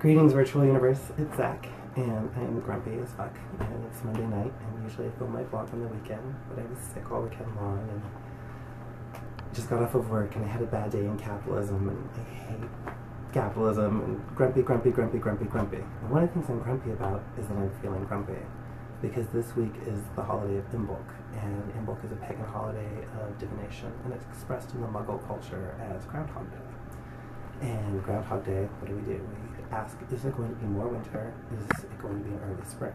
Greetings, virtual universe. It's Zach, and I am grumpy as fuck. And it's Monday night, and usually I film my vlog on the weekend, but I was sick all weekend long, and just got off of work, and I had a bad day in capitalism, and I hate capitalism, and grumpy. And one of the things I'm grumpy about is that I'm feeling grumpy, because this week is the holiday of Imbolc, and Imbolc is a pagan holiday of divination, and it's expressed in the Muggle culture as Groundhog Day. And Groundhog Day, what do? We ask, is it going to be more winter? Is it going to be an early spring?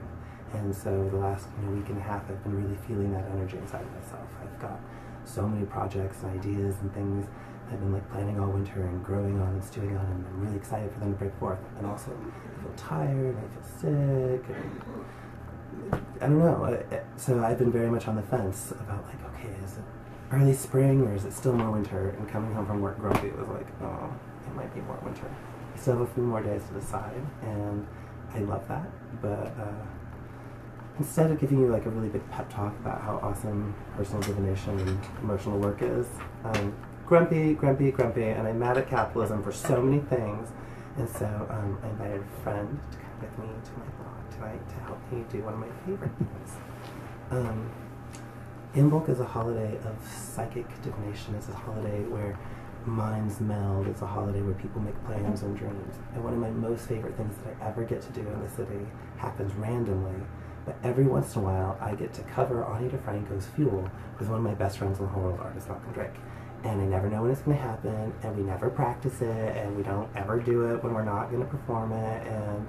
And so the last week and a half, I've been really feeling that energy inside of myself. I've got so many projects and ideas and things I've been planning all winter and growing on and stewing on, and I'm really excited for them to break forth. And also, I feel tired, I feel sick, and I don't know. So I've been very much on the fence about okay, is it early spring or is it still more winter? And coming home from work grumpy, it was like, oh, it might be more winter. I still have a few more days to decide, and I love that, but instead of giving you a really big pep talk about how awesome personal divination and emotional work is, I'm grumpy, and I'm mad at capitalism for so many things, and so I invited a friend to come with me to my blog tonight to help me do one of my favorite things. Imbolc is a holiday of psychic divination. It's a holiday where minds meld. It's a holiday where people make plans and dreams. And one of my most favorite things that I ever get to do in the city happens randomly, but every once in a while I get to cover Ani DeFranco's Fuel with one of my best friends in the whole world, artist Malcolm Drake. And I never know when it's going to happen, and we never practice it, and we don't ever do it when we're not going to perform it, and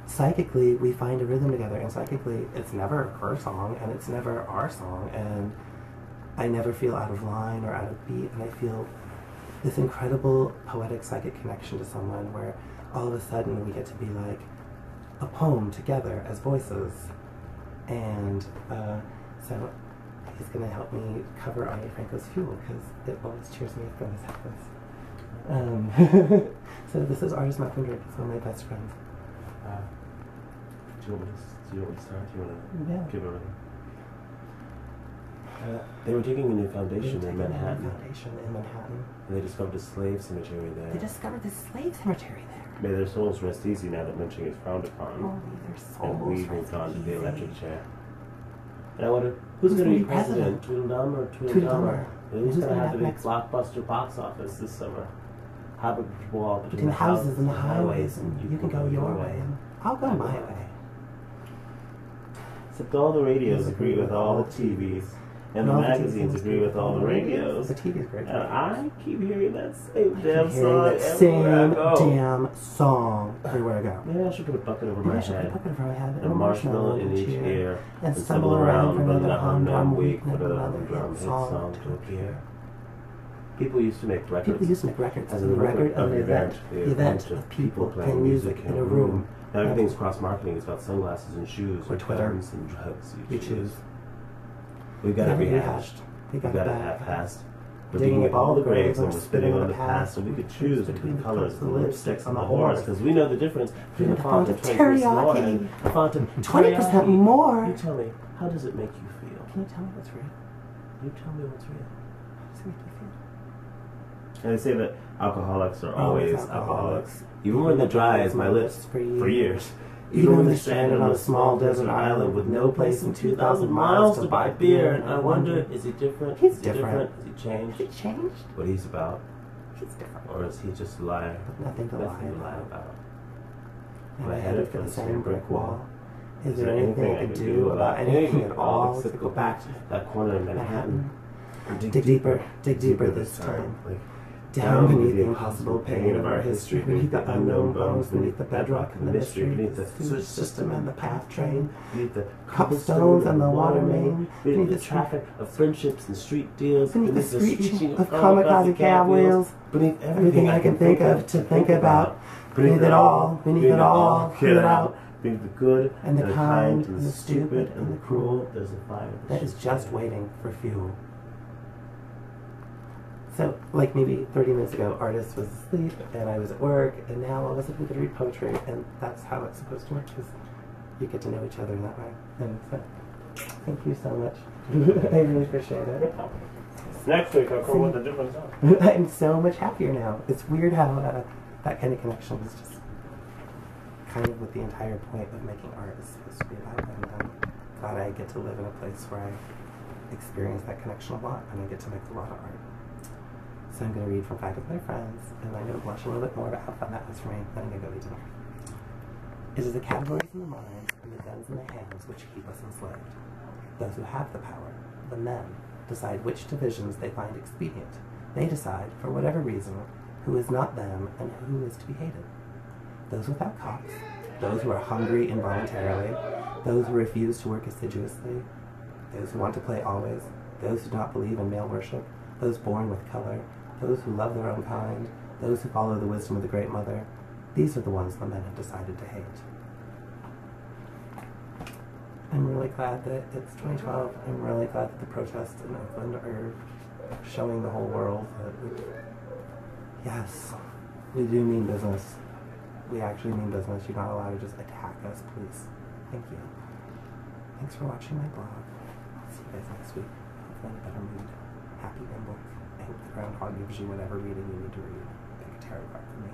psychically we find a rhythm together, and psychically it's never her song, and it's never our song, and I never feel out of line or out of beat, and I feel this incredible poetic psychic connection to someone where all of a sudden we get to be like a poem together as voices. And so he's going to help me cover Ani Franco's Fuel, because it always cheers me up when this happens. So this is artist Malcolm Drake. He's one of my best friends. Do you want me to start? Do you want to give everything? They were digging a new foundation in Manhattan. And they discovered a slave cemetery there. They discovered the slave cemetery there. May their souls rest easy now that lynching is frowned upon. Oh, may their souls and we moved on to the easy. electric chair. And I wonder, who's going to be president? Tweedledum or Tweedledummer? Who's going to have the big blockbuster box office this summer? Have a wall between the houses and the highways, and you can go your way, and I'll go my way. Except all the radios agree with all the TVs. And the magazines agree with all the radios. The TV's great. And I keep hearing that same damn song everywhere I go. Maybe I should put a bucket over my head. And a marshmallow in each ear. And stumble around for another humdrum week for another humdrum hit song to appear. People used to make records. As a record of an event. The event of people playing music in a room. Now everything's cross-marketing. It's about sunglasses and shoes. Or Twitter. And drugs. You choose. We've got it rehashed. We've got it half-assed. We're digging up all the graves and we're spitting on the past, so we could choose between the colors of the lipsticks on the horse, because we know the difference between the font of 20% more and the font of 20% more. You tell me, how does it make you feel? Can you tell me what's real? You tell me what's real. How does it make you feel? And they say that alcoholics are always alcoholics. Even when they're dry as my lips for years. Even when they're stranded on a small desert island with no place in 2,000 miles to buy beer, and I wonder, is he different? He's different. Has he changed? Has he changed? What he's about? He's different. Or is he just a liar? Nothing to lie about. Am I headed for the same brick wall? Is there anything I could do about anything at all to go back to that corner in Manhattan? Dig deeper this time. Down beneath the impossible pain of our history, beneath the unknown bones, beneath the bedrock and the mystery, beneath the sewage system and the path train, beneath the cobblestones and the water main, beneath the traffic of friendships and street deals, beneath the screeching of kamikaze cab wheels, beneath everything I can think of to think about, beneath it all, hear it out. Beneath the good and the kind and the stupid and the cruel, there's a fire that is just waiting for fuel. So, maybe 30 minutes ago, artist was asleep, and I was at work, and now all of a sudden we could read poetry, and that's how it's supposed to work, because you get to know each other that way. And so, thank you so much. I really appreciate it. Next week I'll come with a different song. I'm so much happier now. It's weird how that kind of connection is just kind of what the entire point of making art is supposed to be about, and I'm glad I get to live in a place where I experience that connection a lot, and I get to make a lot of art. So I'm going to read from Fact with My Friends, and I'm going to blush a little bit more about how fun that was for me. Then I'm going to go eat dinner. It is the categories in the minds and the guns in the hands which keep us enslaved. Those who have the power, the men, decide which divisions they find expedient. They decide, for whatever reason, who is not them and who is to be hated. Those without cocks, those who are hungry involuntarily, those who refuse to work assiduously, those who want to play always, those who do not believe in male worship, those born with color, those who love their own kind, those who follow the wisdom of the Great Mother, these are the ones the men have decided to hate. I'm really glad that it's 2012. I'm really glad that the protests in Oakland are showing the whole world that, yes, we do mean business. We actually mean business. You're not allowed to just attack us, please. Thank you. Thanks for watching my blog. I'll see you guys next week. Hopefully in a better mood. Happy Nimble. I hope the groundhog gives you whatever reading you need to read. Pick a tarot card for me.